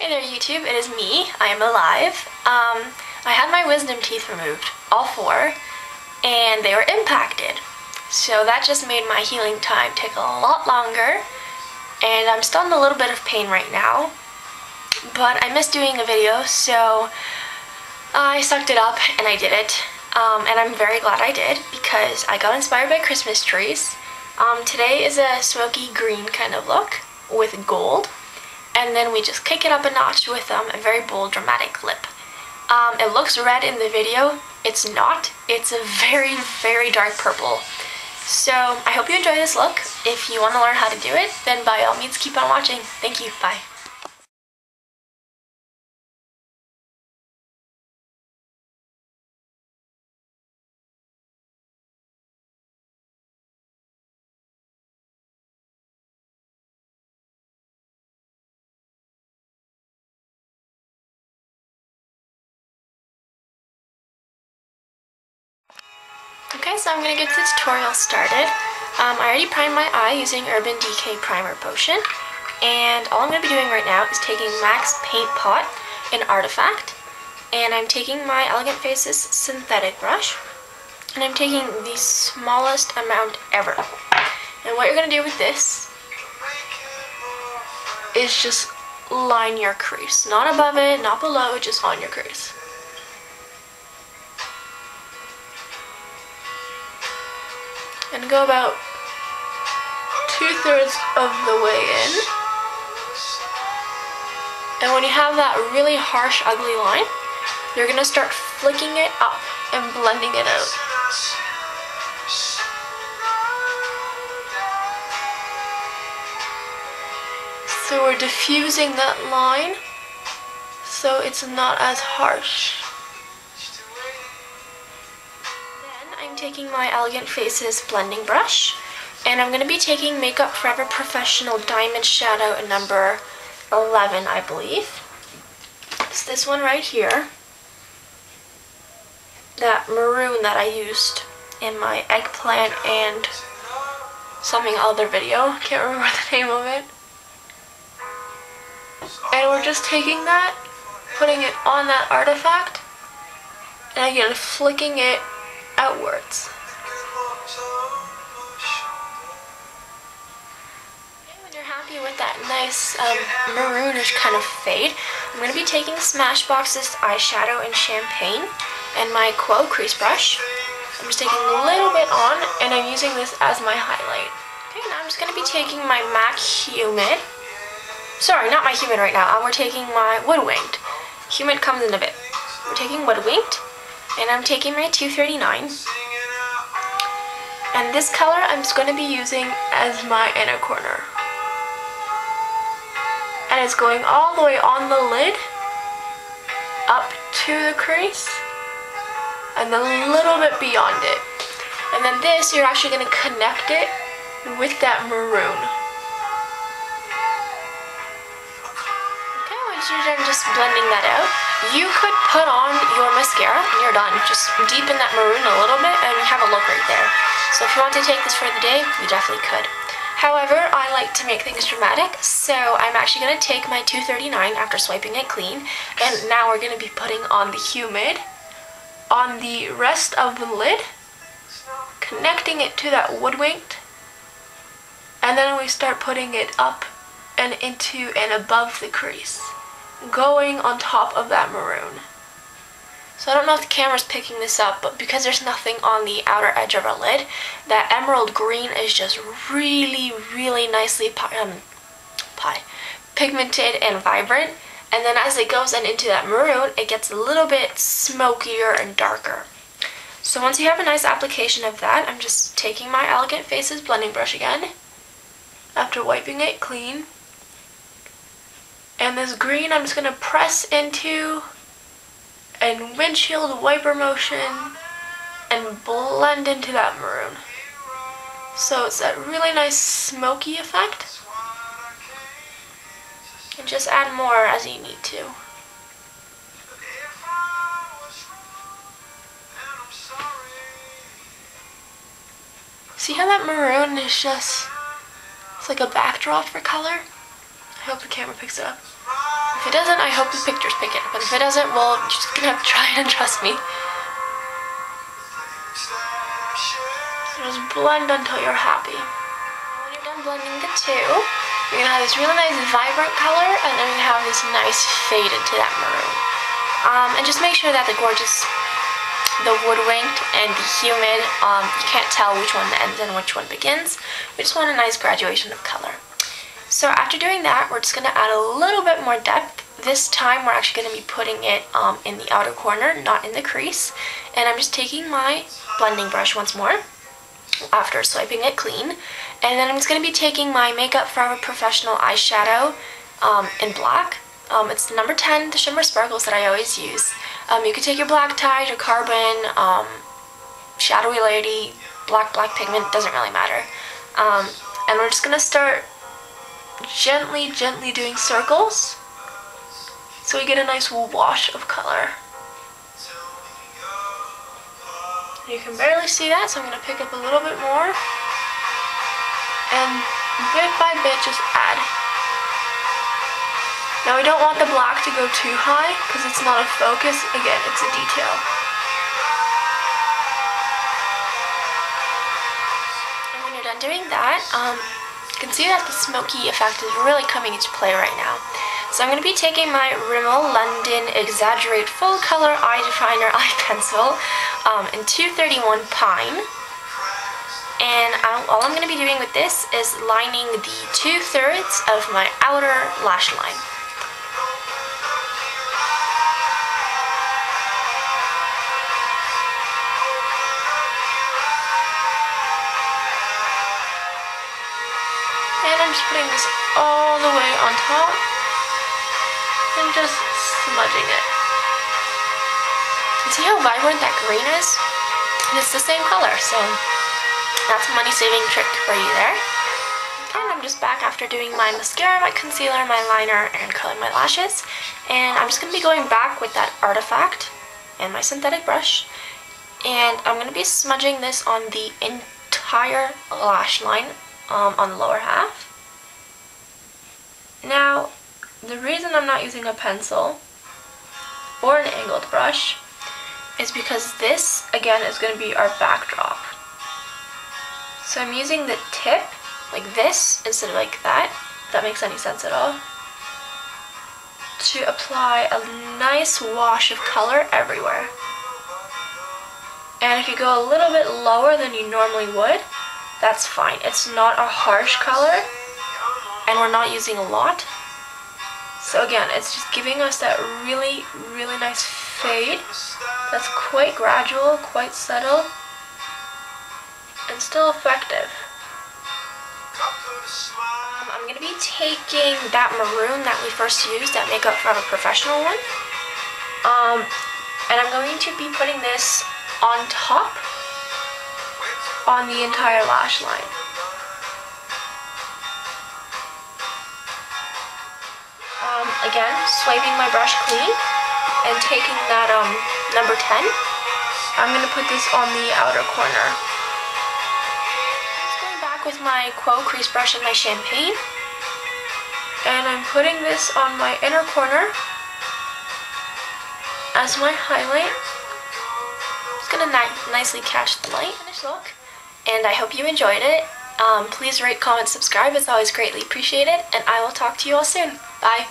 Hey there YouTube, it is me. I am alive. I had my wisdom teeth removed, all four, and they were impacted. So that just made my healing time take a lot longer, and I'm still in a little bit of pain right now. But I missed doing a video, so I sucked it up and I did it. And I'm very glad I did because I got inspired by Christmas trees. Today is a smoky green kind of look with gold. And then we just kick it up a notch with a very bold, dramatic lip. It looks red in the video. It's not. It's a very, very dark purple. So I hope you enjoy this look. If you want to learn how to do it, then by all means keep on watching. Thank you. Bye. Okay, so I'm going to get the tutorial started. I already primed my eye using Urban Decay Primer Potion, and all I'm going to be doing right now is taking MAC's Paint Pot in Artifact, and I'm taking my Elegant Faces synthetic brush, and I'm taking the smallest amount ever. And what you're going to do with this is just line your crease. Not above it, not below, just on your crease. And go about 2/3 of the way in. And when you have that really harsh, ugly line, you're going to start flicking it up and blending it out. So we're diffusing that line so it's not as harsh. I'm taking my Elegant Faces blending brush, and I'm going to be taking Makeup Forever Professional Diamond Shadow in number 11, I believe. It's this one right here. That maroon that I used in my eggplant and something other video. Can't remember the name of it. And we're just taking that, putting it on that artifact, and again flicking it outwards. Okay, when you're happy with that nice maroonish kind of fade, I'm going to be taking Smashbox's eyeshadow in Champagne and my Quo crease brush. I'm just taking a little bit on, and I'm using this as my highlight. Okay, now I'm just going to be taking my MAC Humid. Sorry, not my Humid right now. We're taking my Woodwinked. Humid comes in a bit. We're taking Woodwinked. And I'm taking my 239, and this color I'm just going to be using as my inner corner, and it's going all the way on the lid up to the crease and a little bit beyond it, and then this you're actually going to connect it with that maroon. Okay, once you're done just blending that out, you could put on your mascara and you're done. Just deepen that maroon a little bit and you have a look right there. So if you want to take this for the day, you definitely could. However, I like to make things dramatic, so I'm actually going to take my 239 after swiping it clean, and now we're going to be putting on the Humid on the rest of the lid, connecting it to that Woodwinked, and then we start putting it up and into and above the crease, going on top of that maroon. So I don't know if the camera's picking this up, but because there's nothing on the outer edge of our lid, that emerald green is just really, really nicely pigmented and vibrant. And then as it goes into that maroon, it gets a little bit smokier and darker. So once you have a nice application of that, I'm just taking my Elegant Faces blending brush again, after wiping it clean. And this green I'm just going to press into and windshield wiper motion and blend into that maroon. So it's that really nice smoky effect. And just add more as you need to. See how that maroon is just, it's like a backdrop for color? I hope the camera picks it up. If it doesn't, I hope the pictures pick it. But if it doesn't, well, you're just gonna have to try it and trust me. Just blend until you're happy. When you're done blending the two, you're gonna have this really nice vibrant color, and then you're gonna have this nice fade into that maroon. And just make sure that the Woodwinked and the Humid, you can't tell which one ends and which one begins. We just want a nice graduation of color. So after doing that, we're just gonna add a little bit more depth. This time, we're actually gonna be putting it in the outer corner, not in the crease. And I'm just taking my blending brush once more, after swiping it clean, and then I'm just going to be taking my Makeup Forever Professional eyeshadow in black. It's the number 10, the Shimmer Sparkles that I always use. You could take your black tide, your carbon, shadowy lady, black pigment, doesn't really matter. And we're just going to start gently doing circles so we get a nice wash of color. You can barely see that, so I'm going to pick up a little bit more, and bit by bit just add. Now we don't want the black to go too high, because it's not a focus, again, it's a detail. And when you're done doing that, you can see that the smoky effect is really coming into play right now. So I'm going to be taking my Rimmel London Exaggerate Full Color Eye Definer Eye Pencil in 231 Pine. And all I'm going to be doing with this is lining the 2/3 of my outer lash line. And I'm just putting this all the way on top and just smudging it. You see how vibrant that green is? And it's the same color, so that's a money-saving trick for you there. And I'm just back after doing my mascara, my concealer, my liner, and curling my lashes. And I'm just going to be going back with that artifact and my synthetic brush. And I'm going to be smudging this on the entire lash line on the lower half. Now, the reason I'm not using a pencil or an angled brush is because this, again, is going to be our backdrop. So I'm using the tip, like this, instead of like that, if that makes any sense at all, to apply a nice wash of color everywhere. And if you go a little bit lower than you normally would, that's fine. It's not a harsh color, and we're not using a lot. So again, it's just giving us that really nice fade that's quite gradual, quite subtle, and still effective. I'm going to be taking that maroon that we first used, that Makeup Forever Professional one, and I'm going to be putting this on top on the entire lash line. Again, swiping my brush clean and taking that number 10, I'm going to put this on the outer corner. Just going back with my Quo crease brush and my champagne, and I'm putting this on my inner corner as my highlight. Just going to nicely catch the light. Finished look, and I hope you enjoyed it. Please rate, comment, subscribe. It's always greatly appreciated, and I will talk to you all soon. Bye.